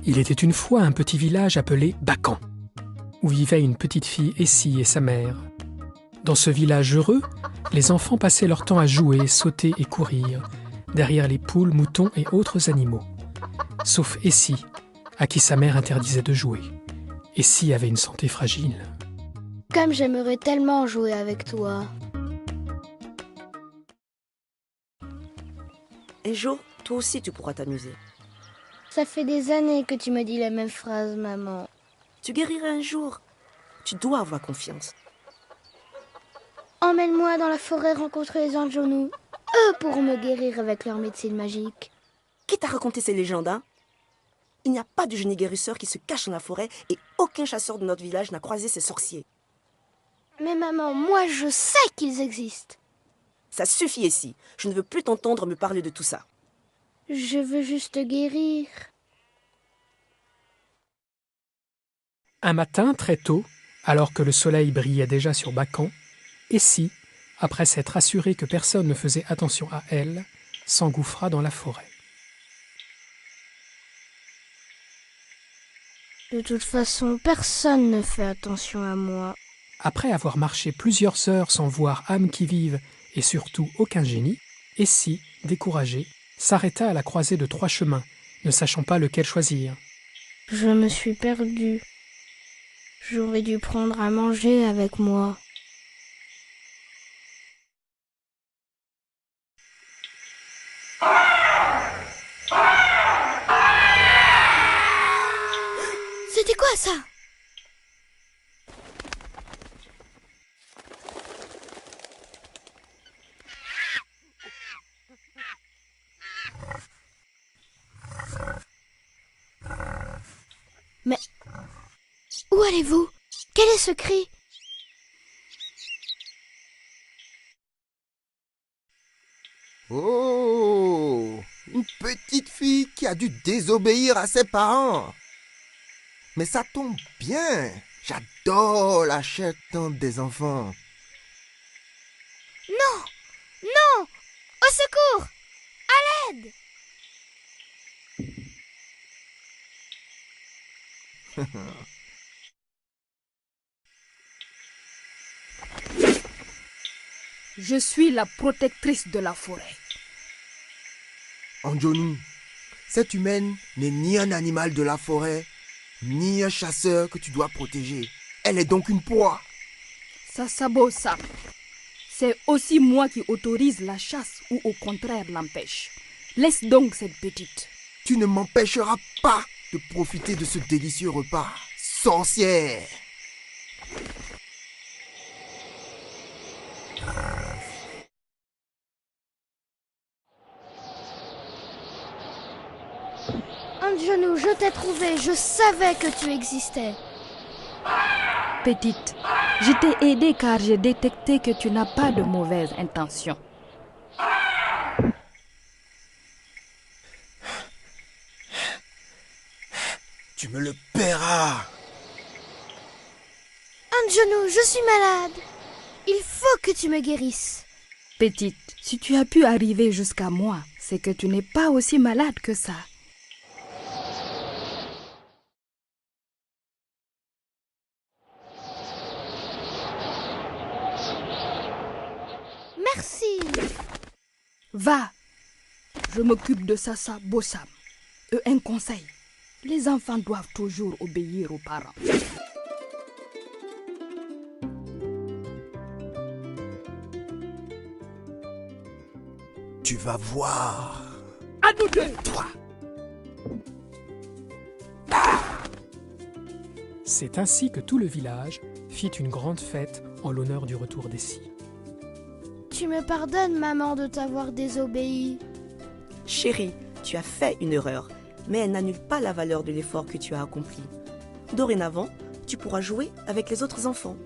Il était une fois un petit village appelé Bacan, où vivait une petite fille Essie et sa mère. Dans ce village heureux, les enfants passaient leur temps à jouer, sauter et courir, derrière les poules, moutons et autres animaux. Sauf Essie, à qui sa mère interdisait de jouer. Essie avait une santé fragile. Comme j'aimerais tellement jouer avec toi. Un jour, toi aussi tu pourras t'amuser. Ça fait des années que tu me dis la même phrase, maman. Tu guériras un jour. Tu dois avoir confiance. Emmène-moi dans la forêt rencontrer les Anjonou. Eux pourront me guérir avec leur médecine magique. Qui t'a raconté ces légendes, hein? Il n'y a pas de génie guérisseur qui se cache dans la forêt et aucun chasseur de notre village n'a croisé ces sorciers. Mais maman, moi je sais qu'ils existent. Ça suffit ici. Je ne veux plus t'entendre me parler de tout ça. Je veux juste guérir. Un matin, très tôt, alors que le soleil brillait déjà sur Bacan, Essie, après s'être assurée que personne ne faisait attention à elle, s'engouffra dans la forêt. De toute façon, personne ne fait attention à moi. Après avoir marché plusieurs heures sans voir âme qui vive et surtout aucun génie, Essie, découragée, s'arrêta à la croisée de 3 chemins, ne sachant pas lequel choisir. Je me suis perdue. J'aurais dû prendre à manger avec moi. C'était quoi ça? Mais où allez-vous? Quel est ce cri? Oh, une petite fille qui a dû désobéir à ses parents. Mais ça tombe bien. J'adore la chair tendre des enfants. Non! Non! Au secours! À l'aide! Je suis la protectrice de la forêt. Anjonou, cette humaine n'est ni un animal de la forêt, ni un chasseur que tu dois protéger. Elle est donc une proie. Sasabosa, c'est aussi moi qui autorise la chasse ou au contraire l'empêche. Laisse donc cette petite. Tu ne m'empêcheras pas de profiter de ce délicieux repas. Sorcière! Anjonou, je t'ai trouvé, je savais que tu existais. Petite, je t'ai aidée car j'ai détecté que tu n'as pas de mauvaises intentions. Tu me le paieras! Anjonou, je suis malade. Il faut que tu me guérisses. Petite, si tu as pu arriver jusqu'à moi, c'est que tu n'es pas aussi malade que ça. Merci. Va, je m'occupe de Sasa Bossam. Un conseil, les enfants doivent toujours obéir aux parents. Tu vas voir. À nous deux. Toi. C'est ainsi que tout le village fit une grande fête en l'honneur du retour d'Essie. Tu me pardonnes, maman, de t'avoir désobéi. Chérie, tu as fait une erreur, mais elle n'annule pas la valeur de l'effort que tu as accompli. Dorénavant, tu pourras jouer avec les autres enfants.